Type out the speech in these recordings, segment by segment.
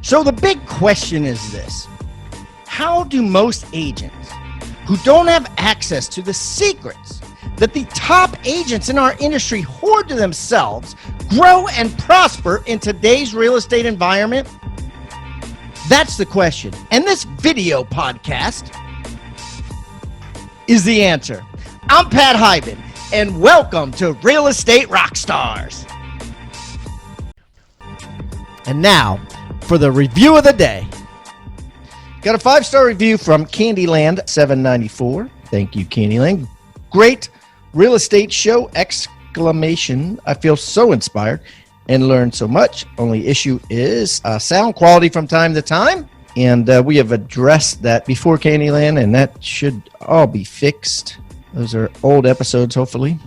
So the big question is this: how do most agents who don't have access to the secrets that the top agents in our industry hoard to themselves grow and prosper in today's real estate environment? That's the question. And this video podcast is the answer. I'm Pat Hyben, and welcome to Real Estate Rockstars. And now for the review of the day. Got a 5-star review from Candyland 794. Thank you, Candyland. Great real estate show! Exclamation. I feel so inspired and learned so much. Only issue is sound quality from time to time. And we have addressed that before, Candyland, and that should all be fixed. Those are old episodes, hopefully.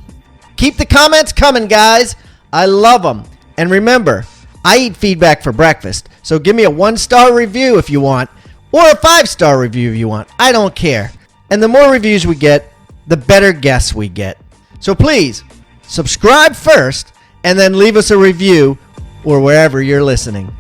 Keep the comments coming, guys. I love them. And remember, I eat feedback for breakfast. So give me a 1-star review if you want, or a 5-star review if you want. I don't care. And the more reviews we get, the better guests we get. So please, subscribe first, and then leave us a review or wherever you're listening.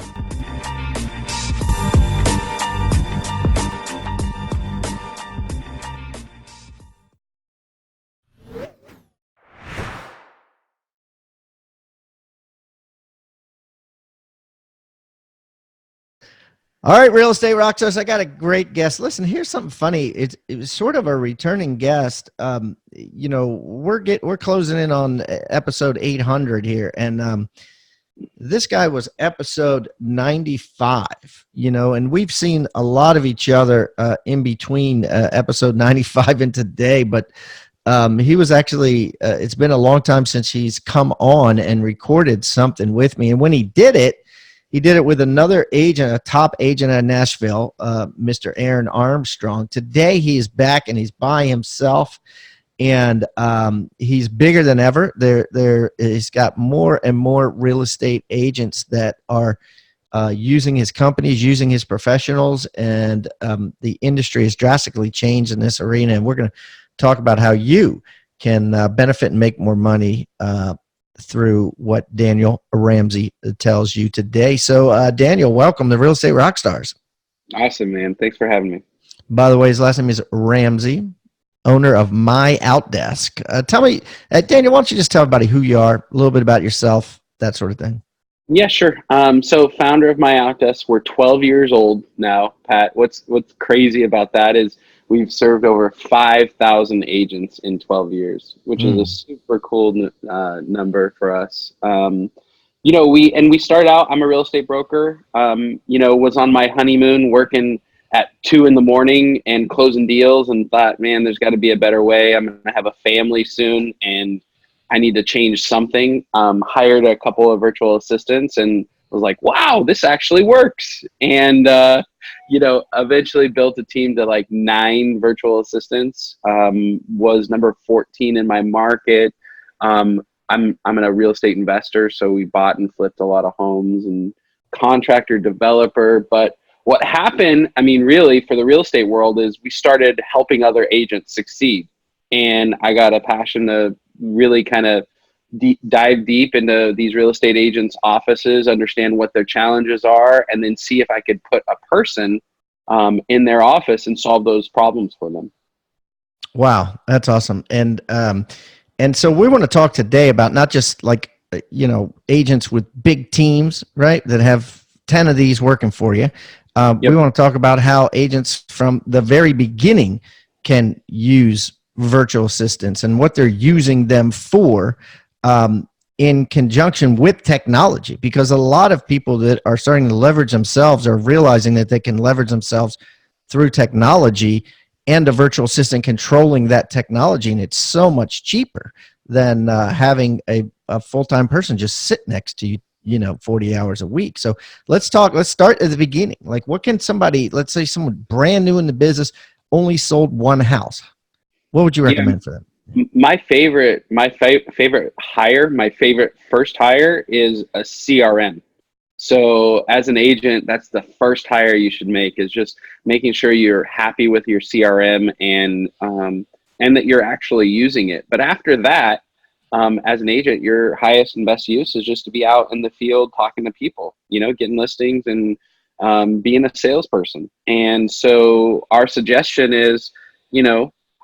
All right, Real Estate Rockstars, I got a great guest. Listen, here's something funny. It was sort of a returning guest. We're closing in on episode 800 here, and this guy was episode 95. And we've seen a lot of each other in between episode 95 and today. But he was actually. It's been a long time since he's come on and recorded something with me, and when he did it with another agent, a top agent out of Nashville, Mr. Aaron Armstrong. Today he is back and he's by himself, and he's bigger than ever. He's got more and more real estate agents that are using his companies, using his professionals, and the industry has drastically changed in this arena. And we're going to talk about how you can benefit and make more money through what Daniel Ramsey tells you today. So, Daniel, welcome to Real Estate Rockstars. Awesome, man. Thanks for having me. By the way, his last name is Ramsey, owner of MyOutDesk. Tell me, Daniel, why don't you just tell everybody who you are, a little bit about yourself, that sort of thing. Yeah, sure. So founder of MyOutDesk. We're 12 years old now, Pat. What's crazy about that is we've served over 5,000 agents in 12 years, which is a super cool number for us. We started out, I'm a real estate broker, was on my honeymoon working at 2 a.m. and closing deals, and thought, man, there's got to be a better way. I'm going to have a family soon and I need to change something. Hired a couple of virtual assistants and was like, wow, this actually works. And, eventually built a team to like 9 virtual assistants, was number 14 in my market. I'm a real estate investor, so we bought and flipped a lot of homes, and contractor, developer. But what happened, really for the real estate world, is we started helping other agents succeed. And I got a passion to really kind of dive deep into these real estate agents' offices, understand what their challenges are, and then see if I could put a person in their office and solve those problems for them. Wow, that's awesome. And so we want to talk today about not just like agents with big teams, right, that have 10 of these working for you. Yep. We want to talk about how agents from the very beginning can use virtual assistants and what they're using them for, in conjunction with technology, because a lot of people that are starting to leverage themselves are realizing that they can leverage themselves through technology and a virtual assistant controlling that technology. And it's so much cheaper than having a full-time person just sit next to you, 40 hours a week. So let's start at the beginning. Like, what can somebody, let's say someone brand new in the business, only sold one house. What would you recommend for them? My favorite hire, my favorite first hire is a CRM. So as an agent, that's the first hire you should make, is just making sure you're happy with your CRM and that you're actually using it. But after that, as an agent, your highest and best use is just to be out in the field talking to people, getting listings and being a salesperson. And so our suggestion is,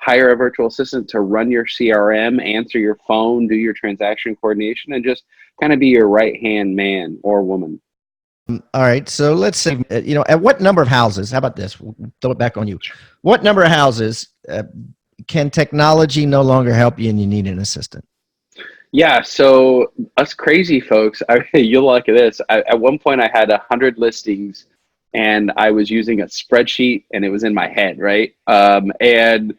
hire a virtual assistant to run your CRM, answer your phone, do your transaction coordination, and just kind of be your right-hand man or woman. All right. So let's say, at what number of houses, how about this? We'll throw it back on you. What number of houses can technology no longer help you and you need an assistant? Yeah, so us crazy folks, you'll like this. At one point, I had 100 listings, and I was using a spreadsheet, and it was in my head, right? And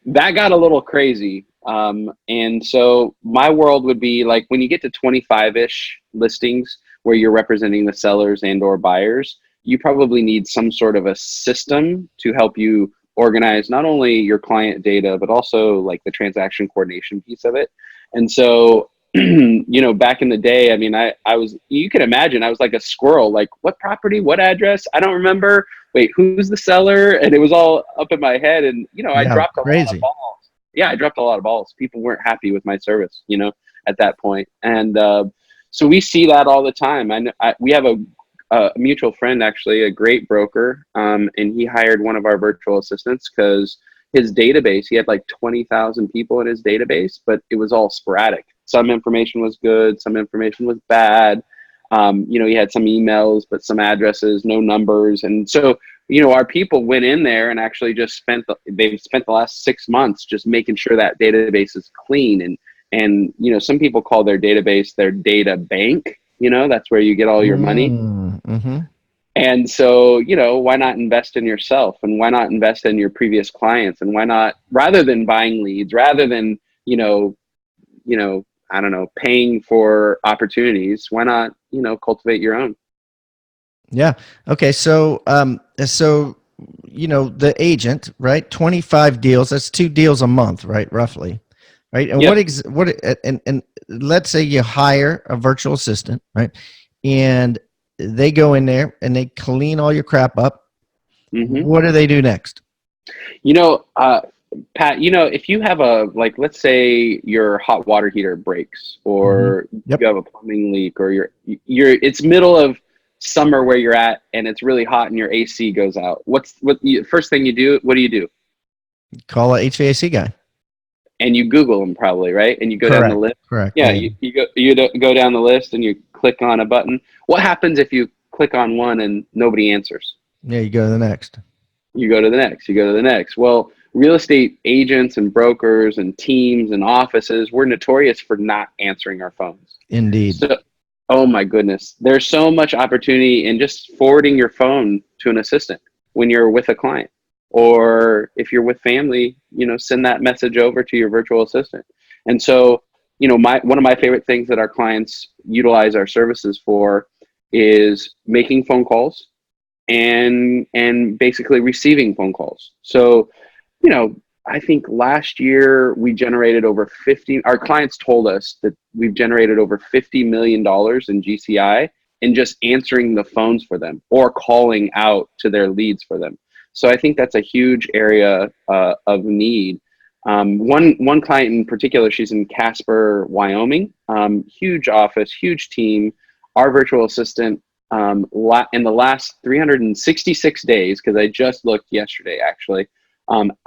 that got a little crazy. And so my world would be like when you get to 25-ish listings where you're representing the sellers and or buyers, you probably need some sort of a system to help you organize not only your client data, but also like the transaction coordination piece of it. And so, back in the day, I mean, I was, you can imagine, I was like a squirrel, like what property, what address? I don't remember. Wait, who's the seller? And it was all up in my head. And, I Yeah, dropped a lot of crazy. balls. Yeah, I dropped a lot of balls. People weren't happy with my service, at that point. And so we see that all the time. We have a mutual friend, actually, a great broker, and he hired one of our virtual assistants because his database, he had like 20,000 people in his database, but it was all sporadic. Some information was good, some information was bad. He had some emails, but some addresses, no numbers. And so, our people went in there and actually just they've spent the last 6 months just making sure that database is clean. And some people call their database their data bank. That's where you get all your money. Mm-hmm. And so, why not invest in yourself, and why not invest in your previous clients, and why not, rather than buying leads, rather than, I don't know, paying for opportunities, why not, cultivate your own? Yeah. Okay. So, the agent, right? 25 deals. That's 2 deals a month, right? Roughly. Right. And Yep. and let's say you hire a virtual assistant, right? And they go in there and they clean all your crap up. Hmm. What do they do next? You know, Pat, if you have like, let's say your hot water heater breaks, Mm-hmm. or you Yep. have a plumbing leak, or it's middle of summer where you're at and it's really hot and your AC goes out. First thing you do? What do you do? Call a HVAC guy. And you Google them probably, right? And you go down the Correct. list. Correct. Yeah, Yeah. you go down the list and you click on a button. What happens if you click on one and nobody answers? Yeah. You go to the next. You go to the next. You go to the next. Well, real estate agents and brokers and teams and offices, we're notorious for not answering our phones. Indeed. So, oh my goodness, there's so much opportunity in just forwarding your phone to an assistant when you're with a client, or if you're with family, send that message over to your virtual assistant. And so, one of my favorite things that our clients utilize our services for is making phone calls and basically receiving phone calls. So, I think last year we generated over 50, our clients told us that we've generated over $50 million in GCI in just answering the phones for them or calling out to their leads for them. So I think that's a huge area of need. One client in particular, she's in Casper, Wyoming, huge office, huge team. Our virtual assistant, in the last 366 days, because I just looked yesterday actually,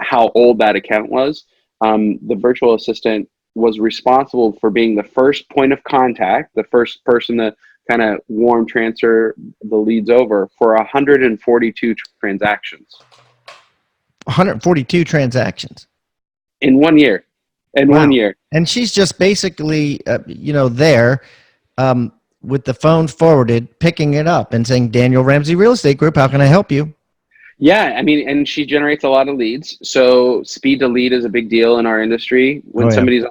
how old that account was. The virtual assistant was responsible for being the first point of contact, the first person to kind of warm transfer the leads over for 142 transactions 142 transactions. in 1 year. In Wow. 1 year. And she's just basically, there with the phone forwarded, picking it up and saying, Daniel Ramsey Real Estate Group, how can I help you? Yeah, I mean, and she generates a lot of leads. So speed to lead is a big deal in our industry. Oh, yeah.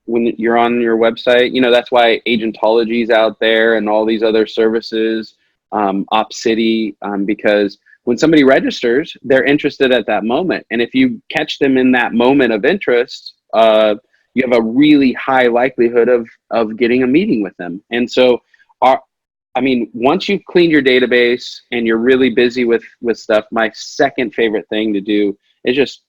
When you're on your website, that's why Agentology is out there and all these other services, OpCity, because when somebody registers, they're interested at that moment. And if you catch them in that moment of interest, you have a really high likelihood of getting a meeting with them. And so once you've cleaned your database and you're really busy with stuff, my second favorite thing to do is just,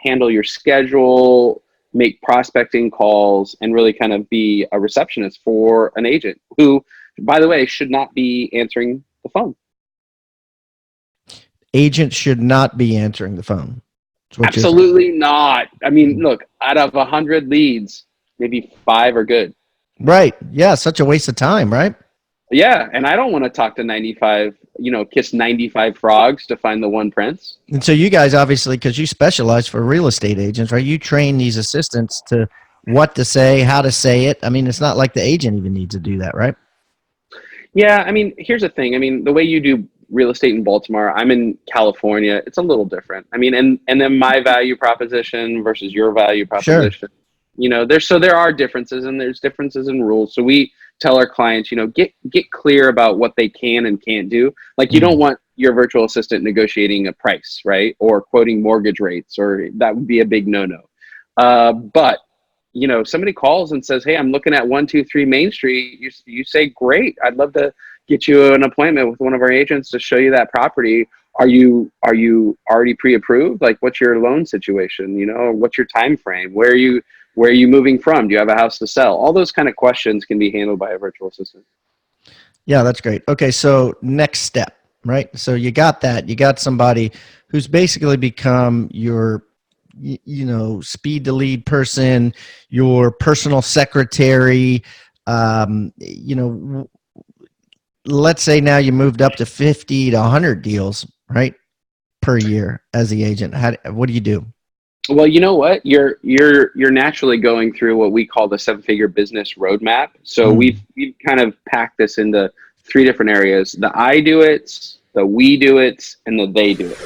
handle your schedule, make prospecting calls, and really kind of be a receptionist for an agent who, by the way, should not be answering the phone. agents should not be answering the phone. That's what you're saying. Absolutely not. I mean, look, out of 100 leads, maybe 5 are good. Right. Yeah. Such a waste of time, right? Yeah, and I don't want to talk to 95, kiss 95 frogs to find the one prince. And so you guys obviously, because you specialize for real estate agents, right? You train these assistants to what to say, how to say it. I mean, it's not like the agent even needs to do that, right? Yeah, I mean, here's the thing. I mean, the way you do real estate in Baltimore, I'm in California. It's a little different. I mean, and then my value proposition versus your value Sure. proposition. There are differences, and there's differences in rules. So we tell our clients, get clear about what they can and can't do. Like, you don't Mm. want your virtual assistant negotiating a price, right? Or quoting mortgage rates, or that would be a big no-no. But somebody calls and says, "Hey, I'm looking at 123 Main Street." You say, "Great, I'd love to get you an appointment with one of our agents to show you that property. Are you already pre-approved? Like, what's your loan situation? What's your time frame? Where are you moving from? Do you have a house to sell?" All those kind of questions can be handled by a virtual assistant. Yeah, that's great. Okay, so next step, right? So you got that. You got somebody who's basically become your, speed to lead person, your personal secretary. Um, you know, let's say now you moved up to 50 to 100 deals, right, per year as the agent. What do you do? Well, you know what? You're naturally going through what we call the seven-figure business roadmap. So we've Mm. kind of packed this into 3 different areas: the I do it, the we do it, and the they do it.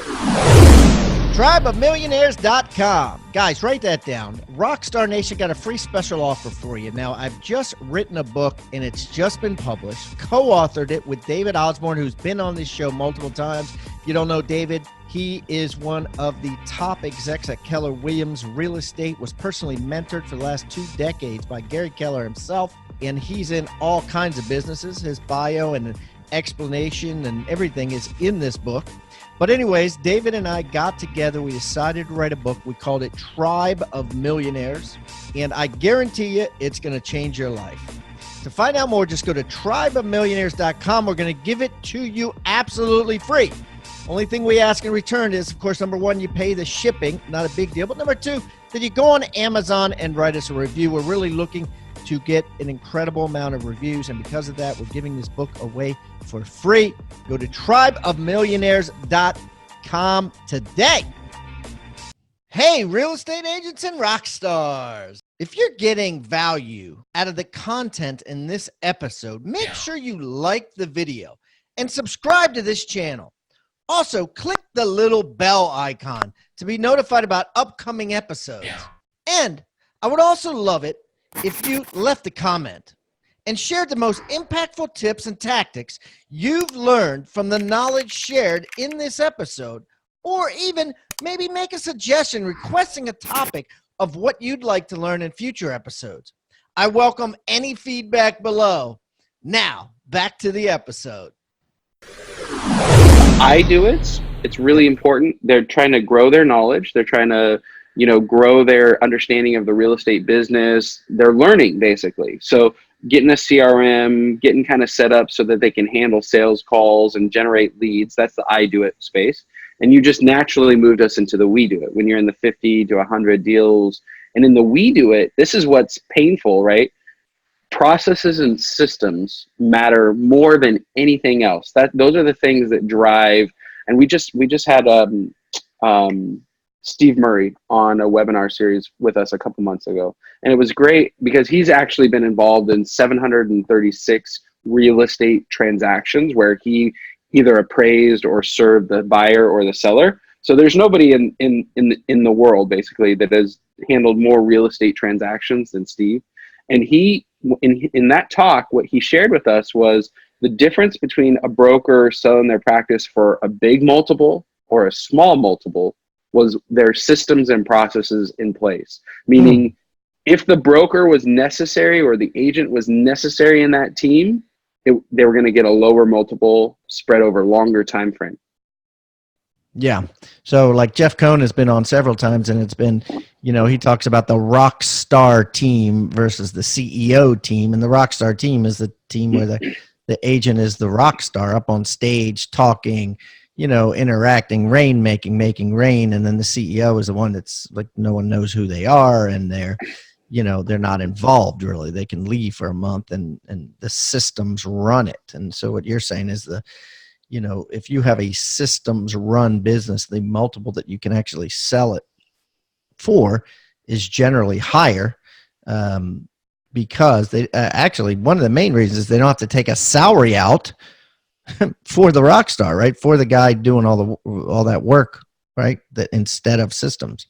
TribeOfMillionaires.com. Guys, write that down. Rockstar Nation got a free special offer for you. Now, I've just written a book, and it's just been published. Co-authored it with David Osborne, who's been on this show multiple times. If you don't know David, he is one of the top execs at Keller Williams Real Estate, was personally mentored for the last 2 decades by Gary Keller himself, and he's in all kinds of businesses. His bio and explanation and everything is in this book. But anyways, David and I got together. We decided to write a book. We called it Tribe of Millionaires. And I guarantee you it's going to change your life. To find out more, just go to tribeofmillionaires.com. We're going to give it to you absolutely free. Only thing we ask in return is, of course, number 1, you pay the shipping. Not a big deal. But number 2, that you go on Amazon and write us a review. We're really looking to get an incredible amount of reviews. And because of that, we're giving this book away for free. Go to tribeofmillionaires.com today. Hey, real estate agents and rock stars. If you're getting value out of the content in this episode, make sure you like the video and subscribe to this channel. Also, click the little bell icon to be notified about upcoming episodes. And I would also love it if you left a comment and shared the most impactful tips and tactics you've learned from the knowledge shared in this episode, or even maybe make a suggestion requesting a topic of what you'd like to learn in future episodes. I welcome any feedback below. Now, back to the episode. I do it. It's really important. They're trying to grow their knowledge. They're trying to, grow their understanding of the real estate business. They're learning, basically. So getting a CRM, getting kind of set up so that they can handle sales calls and generate leads. That's the I do it space. And you just naturally moved us into the we do it when you're in the 50 to 100 deals. And in the we do it, this is what's painful, right? Processes and systems matter more than anything else. Those are the things that drive. And we just had Steve Murray on a webinar series with us a couple months ago, and it was great because he's actually been involved in 736 real estate transactions where he either appraised or served the buyer or the seller. So there's nobody in the world basically that has handled more real estate transactions than Steve. And he, in that talk, what he shared with us was the difference between a broker selling their practice for a big multiple or a small multiple was their systems and processes in place. Meaning, if the broker was necessary or the agent was necessary in that team, they were going to get a lower multiple spread over longer time frame. Yeah. So like Jeff Cohn has been on several times, and it's been, he talks about the rock star team versus the CEO team. And the rock star team is the team where the agent is the rock star up on stage talking, interacting, making rain. And then the CEO is the one that's like, no one knows who they are, and they're not involved really. They can leave for a month, and the systems run it. And so what you're saying is if you have a systems run business, the multiple that you can actually sell it for is generally higher, because they actually, one of the main reasons is they don't have to take a salary out for the rock star, right? For the guy doing all that work, right? That instead of systems.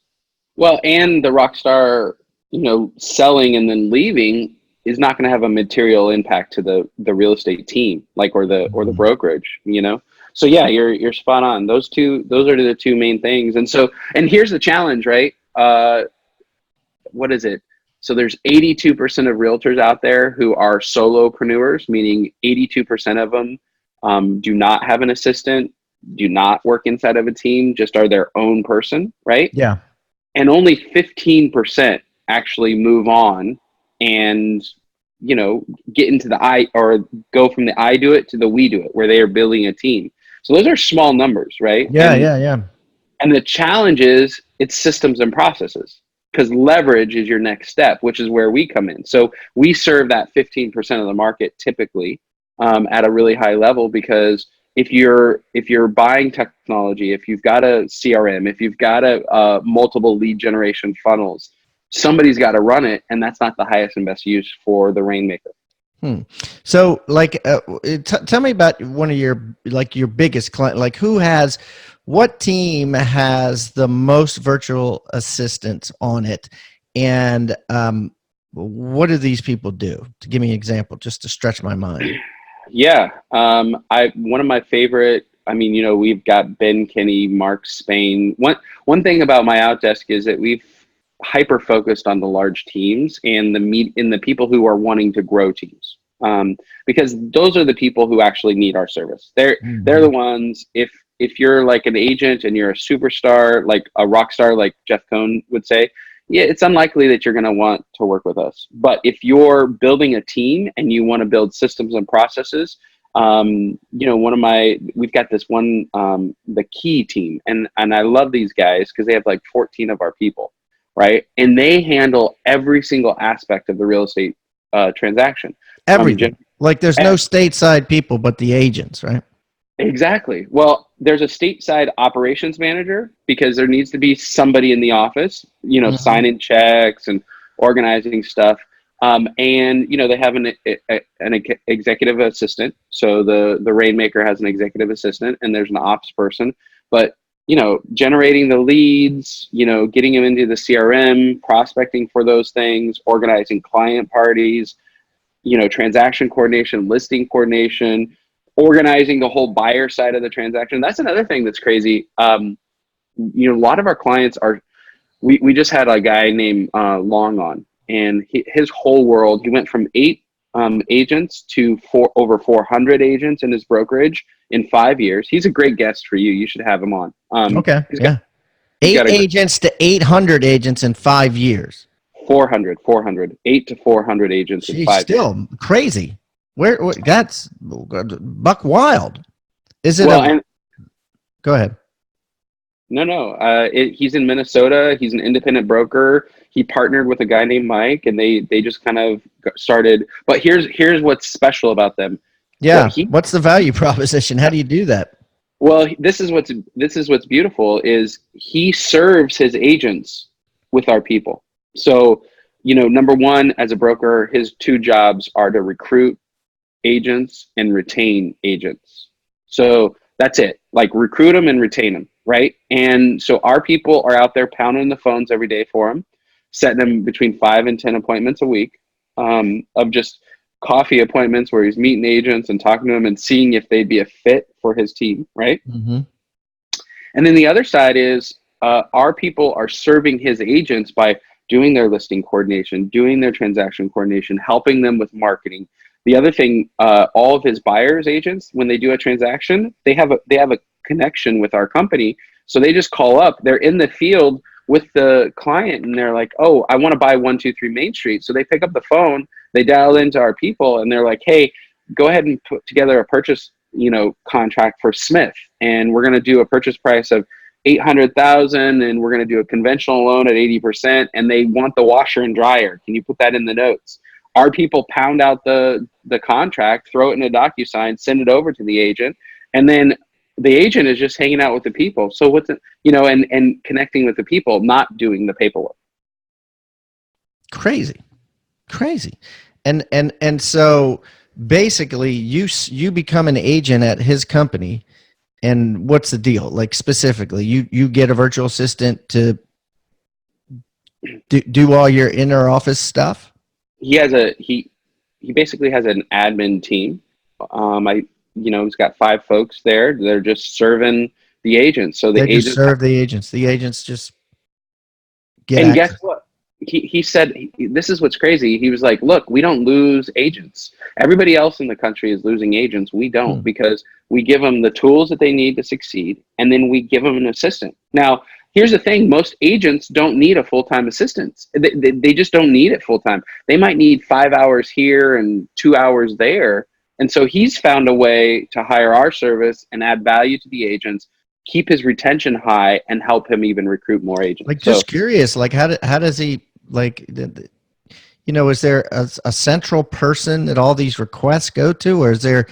Well, and the rock star, selling and then leaving is not going to have a material impact to the real estate team, or the brokerage, So yeah, you're spot on. Those are the two main things. And here's the challenge, right? What is it? So there's 82% of realtors out there who are solopreneurs, meaning 82% of them do not have an assistant, do not work inside of a team, just are their own person, right? Yeah. And only 15% actually move on and, get into the I, or go from the I do it to the we do it, where they are building a team. So those are small numbers, right? Yeah, yeah. And the challenge is it's systems and processes, because leverage is your next step, which is where we come in. So we serve that 15% of the market typically at a really high level, because if you're buying technology, if you've got a CRM, if you've got a multiple lead generation funnels, somebody's got to run it, and that's not the highest and best use for the Rainmaker. So, tell me about one of your biggest client. What team has the most virtual assistants on it, and what do these people do? To give me an example, just to stretch my mind. Yeah, one of my favorite. We've got Ben Kinney, Mark Spain. One thing about MyOutDesk is that we've hyper focused on the large teams and the people who are wanting to grow teams, because those are the people who actually need our service. They're the ones. If you're like an agent and you're a superstar, like a rock star, like Jeff Cohn would say, yeah, it's unlikely that you're going to want to work with us. But if you're building a team and you want to build systems and processes, we've got this one, the Key team, and I love these guys because they have like 14 of our people, right? And they handle every single aspect of the real estate transaction. Everything. There's no stateside people, but the agents, right? Exactly. Well, there's a stateside operations manager, because there needs to be somebody in the office, signing checks and organizing stuff. And they have an executive assistant. So the Rainmaker has an executive assistant, and there's an ops person. But generating the leads, getting them into the CRM, prospecting for those things, organizing client parties, transaction coordination, listing coordination, organizing the whole buyer side of the transaction. That's another thing that's crazy. A lot of our clients we just had a guy named Long on, and his whole world, he went from 8 agents to over 400 agents in his brokerage in 5 years. He's a great guest for you. You should have him on. Okay. Yeah. 8 agents to 800 agents in 5 years. 400, 8 to 400 agents in 5 years. Still crazy. Where that's buck wild. Is it? Go ahead. No. He's in Minnesota. He's an independent broker. He partnered with a guy named Mike, and they just kind of started. But here's what's special about them. Yeah. What's the value proposition? How do you do that? Well, this is what's beautiful is he serves his agents with our people. So, number one, as a broker, his 2 jobs are to recruit agents and retain agents. So that's it. Recruit them and retain them, right? And so our people are out there pounding the phones every day for him, setting them between 5 and 10 appointments a week, of just coffee appointments where he's meeting agents and talking to them and seeing if they'd be a fit for his team, right? Mm-hmm. And then the other side is our people are serving his agents by doing their listing coordination, doing their transaction coordination, helping them with marketing. The other thing, all of his buyers agents, when they do a transaction, they have a connection with our company. So they just call up, they're in the field with the client, and they're like, oh, I want to buy 123 Main Street. So they pick up the phone, they dial into our people, and they're like, hey, go ahead and put together a purchase contract for Smith, and we're going to do a purchase price of 800,000, and we're going to do a conventional loan at 80%, and they want the washer and dryer. Can you put that in the notes? Our people pound out the contract, throw it in a DocuSign, send it over to the agent, and then the agent is just hanging out with the people. So and connecting with the people, not doing the paperwork. Crazy. And so basically you become an agent at his company, and what's the deal? Like specifically, you get a virtual assistant to do all your inner office stuff? He basically has an admin team. He's got 5 folks there. They're just serving the agents. So the They just agents serve the agents. The agents just get and access. guess what? He said, this is what's crazy. He was like, look, we don't lose agents. Everybody else in the country is losing agents. We don't, because we give them the tools that they need to succeed, and then we give them an assistant. Now, here's the thing. Most agents don't need a full-time assistant. They just don't need it full-time. They might need 5 hours here and 2 hours there. And so he's found a way to hire our service and add value to the agents, keep his retention high, and help him even recruit more agents. Like, just curious, like how does he, like, is there a central person that all these requests go to, or is there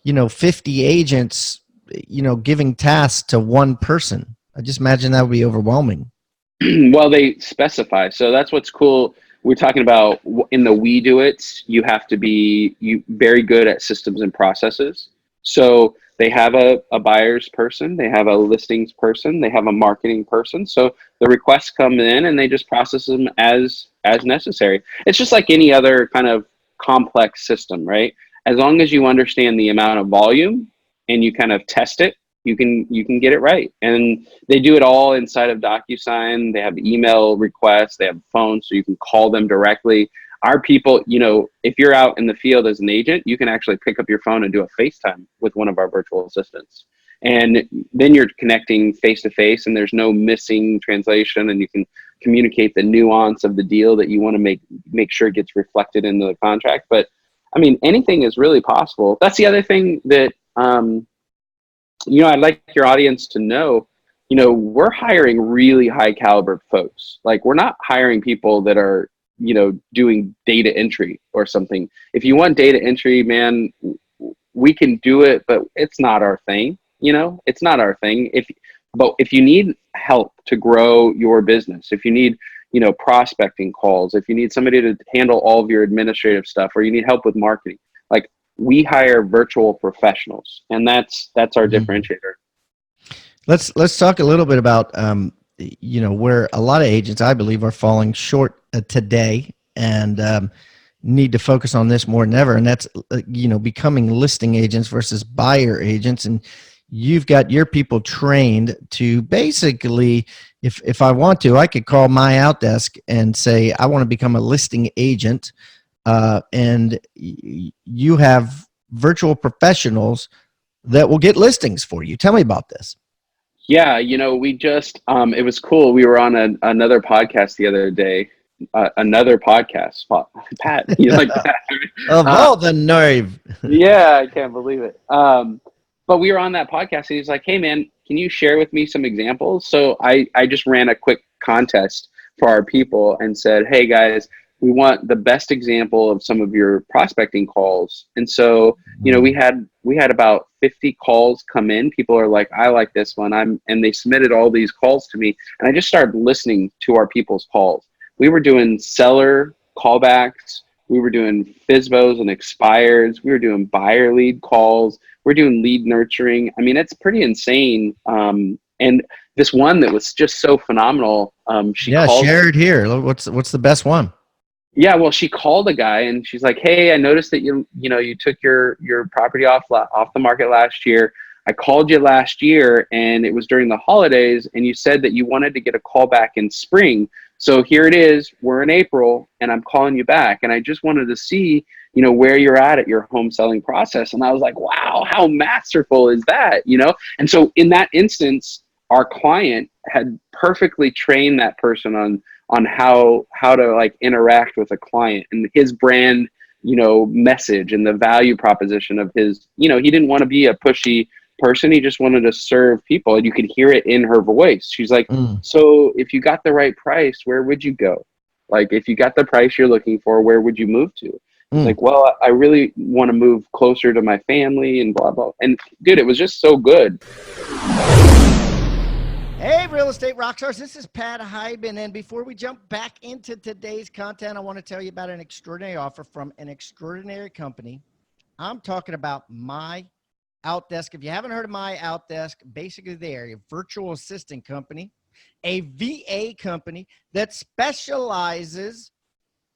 50 agents giving tasks to one person? I just imagine that would be overwhelming. Well, they specify. So that's what's cool. We're talking about in the We Do It, you have to be very good at systems and processes. So they have a buyer's person, they have a listings person, they have a marketing person. So the requests come in and they just process them as necessary. It's just like any other kind of complex system, right? As long as you understand the amount of volume and you kind of test it, you can get it right. And they do it all inside of DocuSign. They have email requests, they have phones, so you can call them directly. Our people, if you're out in the field as an agent, you can actually pick up your phone and do a FaceTime with one of our virtual assistants. And then you're connecting face to face, and there's no missing translation, and you can communicate the nuance of the deal that you want to make sure it gets reflected into the contract. But I mean, anything is really possible. That's the other thing that I'd like your audience to know. We're hiring really high caliber folks. Like, we're not hiring people that are doing data entry or something. If you want data entry, man, we can do it, but it's not our thing. It's not our thing. But if you need help to grow your business, if you need, prospecting calls, if you need somebody to handle all of your administrative stuff, or you need help with marketing, like, we hire virtual professionals, and that's our differentiator. Let's talk a little bit about where a lot of agents, I believe, are falling short today, and need to focus on this more than ever. And that's becoming listing agents versus buyer agents. And you've got your people trained to basically, if I want to, I could call MyOutDesk and say, I want to become a listing agent. And you have virtual professionals that will get listings for you. Tell me about this. Yeah, we just, it was cool. We were on another podcast the other day. Another podcast, Pat, you like that? Of all the nerve. Yeah, I can't believe it. But we were on that podcast, and he's like, hey, man, can you share with me some examples? So I just ran a quick contest for our people and said, hey, guys, we want the best example of some of your prospecting calls. And so, we had about 50 calls come in. People are like, I like this one. And they submitted all these calls to me. And I just started listening to our people's calls. We were doing seller callbacks. We were doing FSBOs and expireds. We were doing buyer lead calls. We're doing lead nurturing. I mean, it's pretty insane. And this one that was just so phenomenal. Share it here. What's the best one? Yeah, well, she called a guy and she's like, hey, I noticed that you took your property off the market last year. I called you last year and it was during the holidays, and you said that you wanted to get a call back in spring. So here it is, we're in April and I'm calling you back. And I just wanted to see, where you're at your home selling process. And I was like, wow, how masterful is that? And so in that instance, our client had perfectly trained that person on how to like interact with a client, and his brand message and the value proposition of his, he didn't want to be a pushy person. He just wanted to serve people, and you could hear it in her voice. She's like, so if you got the right price, where would you go? Like, if you got the price you're looking for, where would you move to? It's like, well, I really want to move closer to my family and blah, blah. And dude, it was just so good. Hey, real estate rockstars, this is Pat Hyben. And before we jump back into today's content, I want to tell you about an extraordinary offer from an extraordinary company. I'm talking about MyOutDesk. If you haven't heard of MyOutDesk, basically they're a virtual assistant company, a VA company that specializes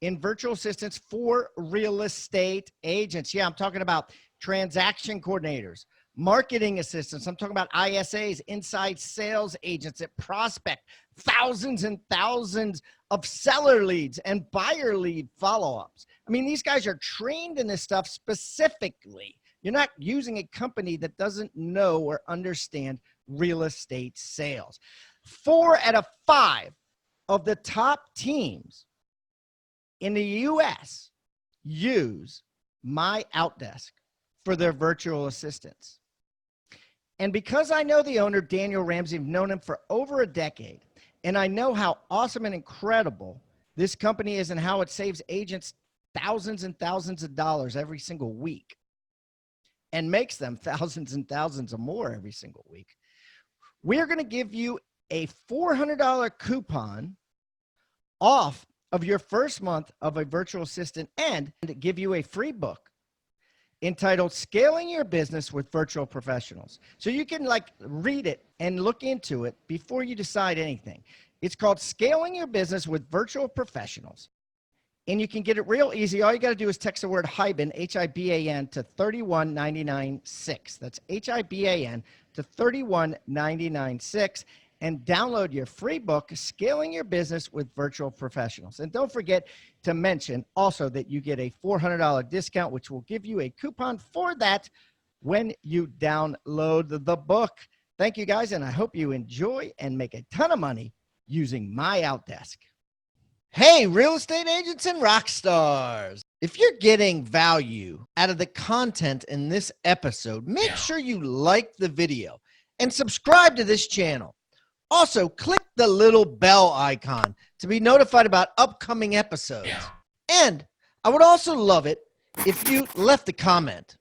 in virtual assistants for real estate agents. Yeah, I'm talking about transaction coordinators, marketing assistants. I'm talking about ISAs, inside sales agents that prospect thousands and thousands of seller leads and buyer lead follow-ups. I mean, these guys are trained in this stuff specifically. You're not using a company that doesn't know or understand real estate sales. 4 out of 5 of the top teams in the US use MyOutDesk for their virtual assistants. And because I know the owner, Daniel Ramsey, I've known him for over a decade, and I know how awesome and incredible this company is and how it saves agents thousands and thousands of dollars every single week and makes them thousands and thousands of more every single week, we're going to give you a $400 coupon off of your first month of a virtual assistant and give you a free book entitled Scaling Your Business with Virtual Professionals. So you can read it and look into it before you decide anything. It's called Scaling Your Business with Virtual Professionals. And you can get it real easy. All you got to do is text the word Hyben, H-I-B-A-N, to 31996. That's H-I-B-A-N to 31996. And download your free book, Scaling Your Business with Virtual Professionals. And don't forget to mention also that you get a $400 discount, which will give you a coupon for that when you download the book. Thank you, guys, and I hope you enjoy and make a ton of money using MyOutDesk. Hey, real estate agents and rock stars. If you're getting value out of the content in this episode, make sure you like the video and subscribe to this channel. Also, click the little bell icon to be notified about upcoming episodes. And I would also love it if you left a comment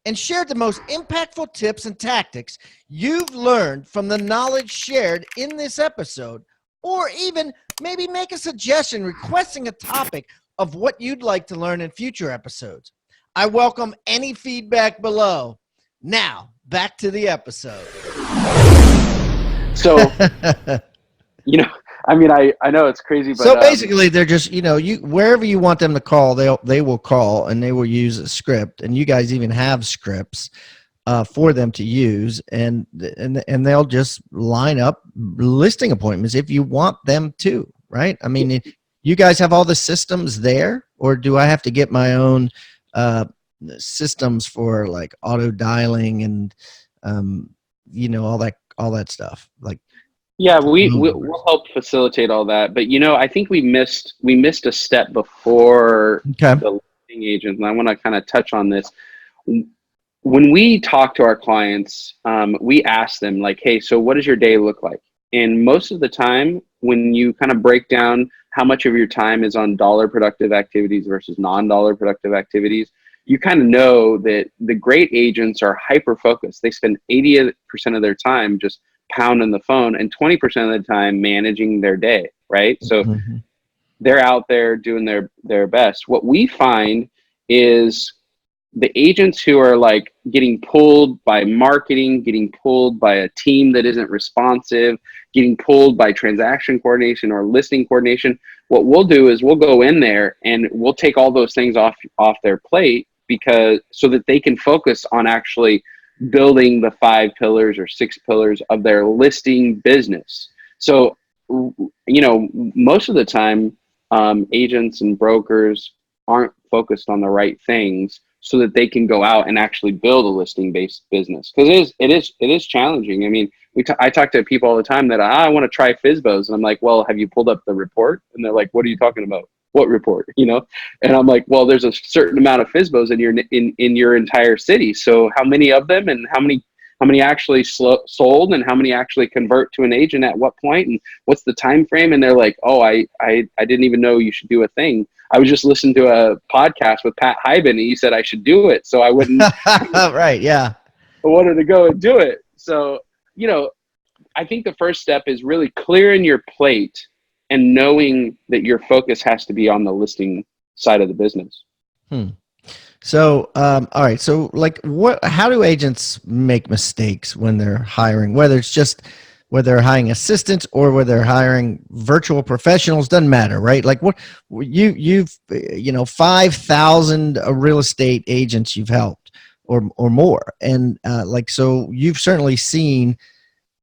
and shared the most impactful tips and tactics you've learned from the knowledge shared in this episode, or even maybe make a suggestion requesting a topic of what you'd like to learn in future episodes. I welcome any feedback below. Now, back to the episode. So, I know it's crazy, but so basically they're just, wherever you want them to call, they will call and they will use a script, and you guys even have scripts for them to use, and they'll just line up listing appointments if you want them to, right? I mean, you guys have all the systems there, or do I have to get my own systems for like auto dialing and all that stuff? We'll help facilitate all that, but I think we missed a step before the listing agent, and I want to kind of touch on this. When we talk to our clients, we ask them like, hey, so what does your day look like? And most of the time, when you kind of break down how much of your time is on dollar productive activities versus non-dollar productive activities, you kind of know that the great agents are hyper focused. They spend 80% of their time just pounding the phone and 20% of the time managing their day, right? So they're out there doing their best. What we find is the agents who are like getting pulled by marketing, getting pulled by a team that isn't responsive, getting pulled by transaction coordination or listing coordination, what we'll do is we'll go in there and we'll take all those things off their plate, because so that they can focus on actually building the 5 pillars or 6 pillars of their listing business. So, most of the time, agents and brokers aren't focused on the right things so that they can go out and actually build a listing based business. Because it is challenging. I mean, I talk to people all the time that I want to try FSBOs, and I'm like, well, have you pulled up the report? And they're like, what are you talking about? What report? You know? And I'm like, well, there's a certain amount of FSBOs in your entire city. So how many of them, and how many actually sold, and how many actually convert to an agent at what point, and what's the time frame? And they're like, oh, I didn't even know you should do a thing. I was just listening to a podcast with Pat Hyben, and he said I should do it, so I wouldn't. Right, yeah. I wanted to go and do it. So, I think the first step is really clearing your plate and knowing that your focus has to be on the listing side of the business. So, all right. So how do agents make mistakes when they're hiring, whether they're hiring assistants or whether they're hiring virtual professionals? Doesn't matter, right? Like you've 5,000 real estate agents you've helped or more. And so you've certainly seen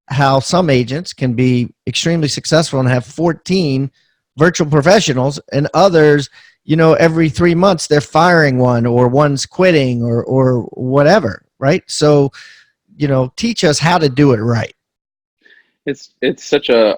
how some agents can be extremely successful and have 14 virtual professionals, and others, every 3 months they're firing one, or one's quitting, or whatever, right? So, teach us how to do it right. It's such a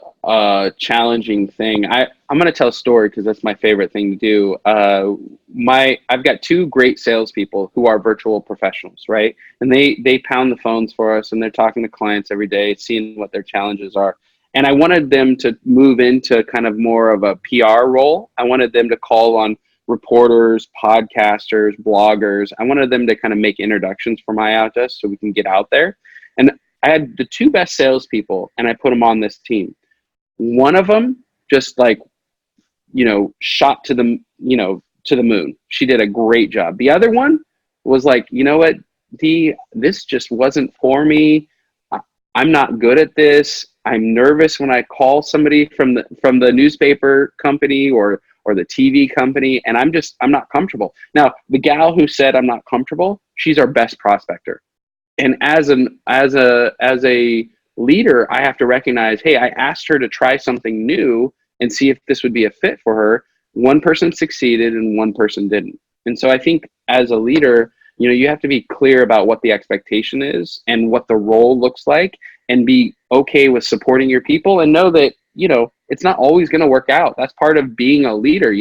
challenging thing. I'm going to tell a story because that's my favorite thing to do. I've got two great salespeople who are virtual professionals, right? And they pound the phones for us, and they're talking to clients every day, seeing what their challenges are. And I wanted them to move into kind of more of a PR role. I wanted them to call on reporters, podcasters, bloggers. I wanted them to kind of make introductions for MyOutDesk so we can get out there. And I had the two best salespeople, and I put them on this team. One of them just shot to the moon. She did a great job. The other one was like, you know what, this just wasn't for me. I'm not good at this. I'm nervous when I call somebody from the newspaper company or the TV company, and I'm not comfortable. Now, the gal who said I'm not comfortable, she's our best prospector. And as a leader, I have to recognize, hey, I asked her to try something new and see if this would be a fit for her. One person succeeded and one person didn't. And so I think as a leader, you have to be clear about what the expectation is and what the role looks like, and be okay with supporting your people, and know that, it's not always going to work out. That's part of being a leader.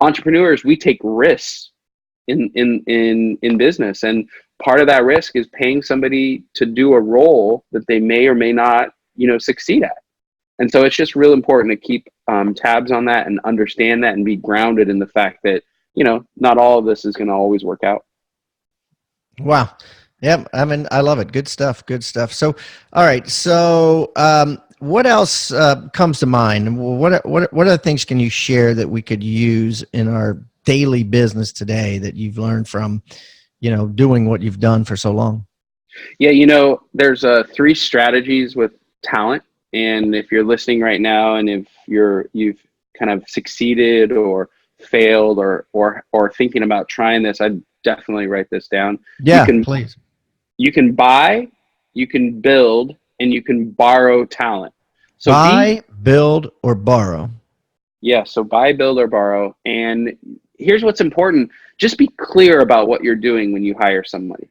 Entrepreneurs, we take risks in business, and part of that risk is paying somebody to do a role that they may or may not, succeed at. And so it's just real important to keep tabs on that and understand that and be grounded in the fact that, not all of this is going to always work out. Wow. Yeah. I mean, I love it. Good stuff. Good stuff. So, all right. So, what else comes to mind? What other things can you share that we could use in our daily business today that you've learned from, doing what you've done for so long? Yeah. There's 3 strategies with talent. And if you're listening right now, and if you've kind of succeeded or failed or thinking about trying this, I'd definitely write this down. Yeah, please. You can buy, you can build, and you can borrow talent. So buy, build, or borrow. Yeah. So buy, build, or borrow. And here's what's important. Just be clear about what you're doing when you hire somebody.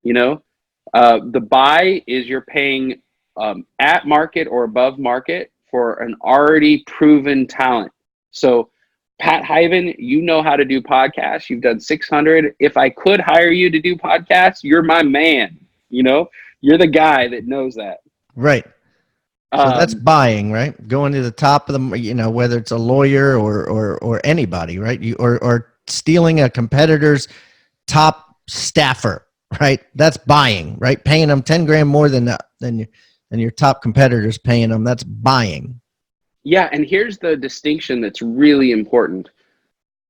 The buy is you're paying at market or above market for an already proven talent. So Pat Hyben, you know how to do podcasts. You've done 600. If I could hire you to do podcasts, you're my man. You're the guy that knows that. Right. So that's buying, right? Going to the top of the, whether it's a lawyer or anybody, right? Or stealing a competitor's top staffer, right? That's buying, right? Paying them 10 grand more than your top competitors paying them. That's buying. Yeah. And here's the distinction that's really important.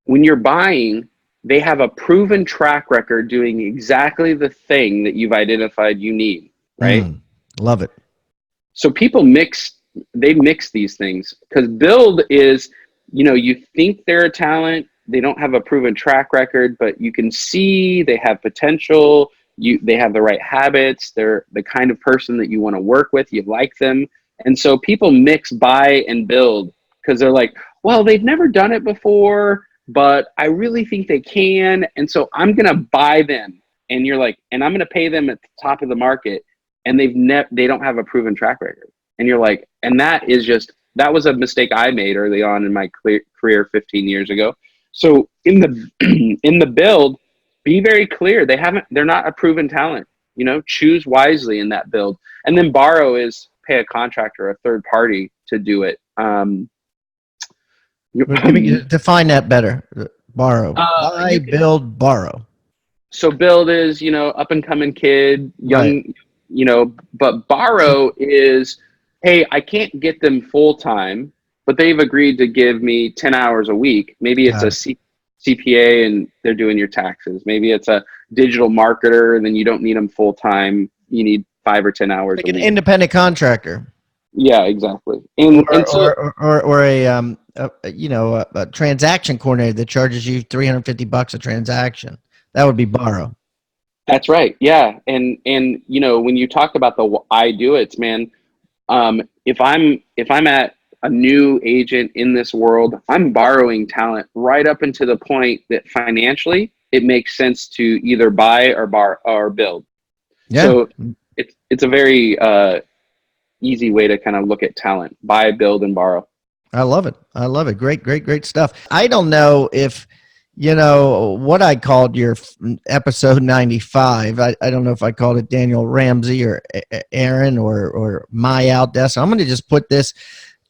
When you're buying, they have a proven track record doing exactly the thing that you've identified you need, right? Love it. So people mix these things, because build is, you think they're a talent, they don't have a proven track record, but you can see they have potential. They have the right habits. They're the kind of person that you want to work with. You like them. And so people mix buy and build because they're like, well, they've never done it before. but I really think they can. And so I'm going to buy them. And you're like, and I'm going to pay them at the top of the market. And they don't have a proven track record. And you're like, and that was a mistake I made early on in my career 15 years ago. So in the, in the build, be very clear. They're not a proven talent, choose wisely in that build. And then borrow is pay a contractor, a third party to do it. Define that better. Borrow. Buy, build, borrow. So build is, up and coming kid, young, right. But borrow is, hey, I can't get them full time, but they've agreed to give me 10 hours a week. Maybe it's a CPA and they're doing your taxes. Maybe it's a digital marketer and then you don't need them full time. You need 5 or 10 hours. Like an independent contractor. Yeah, exactly. Or a transaction coordinator that charges you $350 a transaction. That would be borrow. That's right. Yeah. And when you talk about the I do it's, man, if I'm at a new agent in this world, I'm borrowing talent right up into the point that financially it makes sense to either buy or build. Yeah. So it's a very easy way to kind of look at talent: buy, build, and borrow. I love it. Great stuff. I don't know if what I called your episode 95. I don't know if I called it Daniel Ramsey or Aaron or MyOutDesk. I'm going to just put this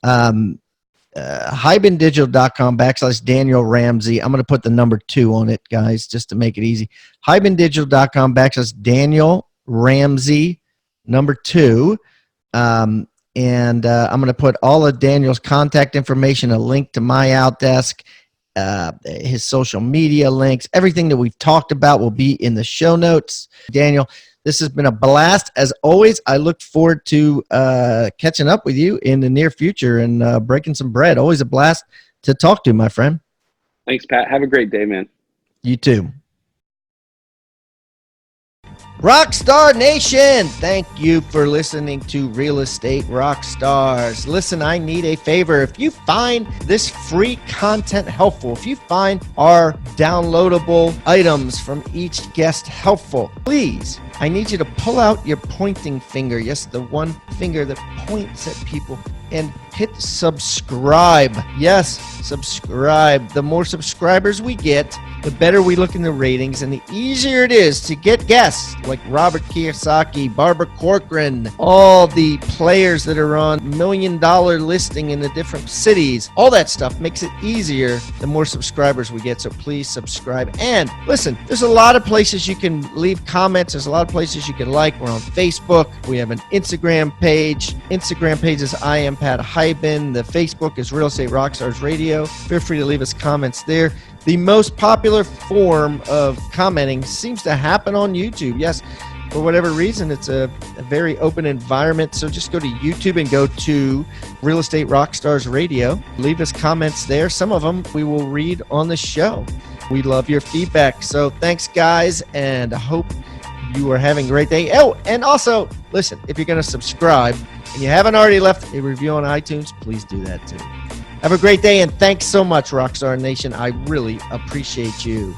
hybendigital.com/Daniel Ramsey. I'm going to put the number 2 on it, guys, just to make it easy. hybendigital.com/Daniel Ramsey, number 2. And I'm going to put all of Daniel's contact information, a link to MyOutDesk, his social media links, everything that we've talked about will be in the show notes. Daniel, this has been a blast. As always, I look forward to catching up with you in the near future and breaking some bread. Always a blast to talk to, my friend. Thanks, Pat. Have a great day, man. You too. Rockstar Nation, thank you for listening to Real Estate Rockstars. Listen, I need a favor. If you find this free content helpful, if you find our downloadable items from each guest helpful, please, I need you to pull out your pointing finger. Yes, the one finger that points at people, and hit subscribe. Yes, subscribe. The more subscribers we get, the better we look in the ratings and the easier it is to get guests like Robert Kiyosaki, Barbara Corcoran, all the players that are on $1 million listing in the different cities. All that stuff makes it easier the more subscribers we get. So please subscribe. And listen, there's a lot of places you can leave comments. There's a lot of places you can like. We're on Facebook. We have an Instagram page. Instagram page is I am Pat Hyben. The Facebook is Real Estate Rockstars Radio. Feel free to leave us comments there. The most popular form of commenting seems to happen on YouTube. Yes, for whatever reason, it's a very open environment. So just go to YouTube and go to Real Estate Rockstars Radio. Leave us comments there. Some of them we will read on the show. We love your feedback. So thanks, guys, and I hope you are having a great day. Oh, and also, listen, if you're going to subscribe and you haven't already left a review on iTunes, please do that too. Have a great day, and thanks so much, Rockstar Nation. I really appreciate you.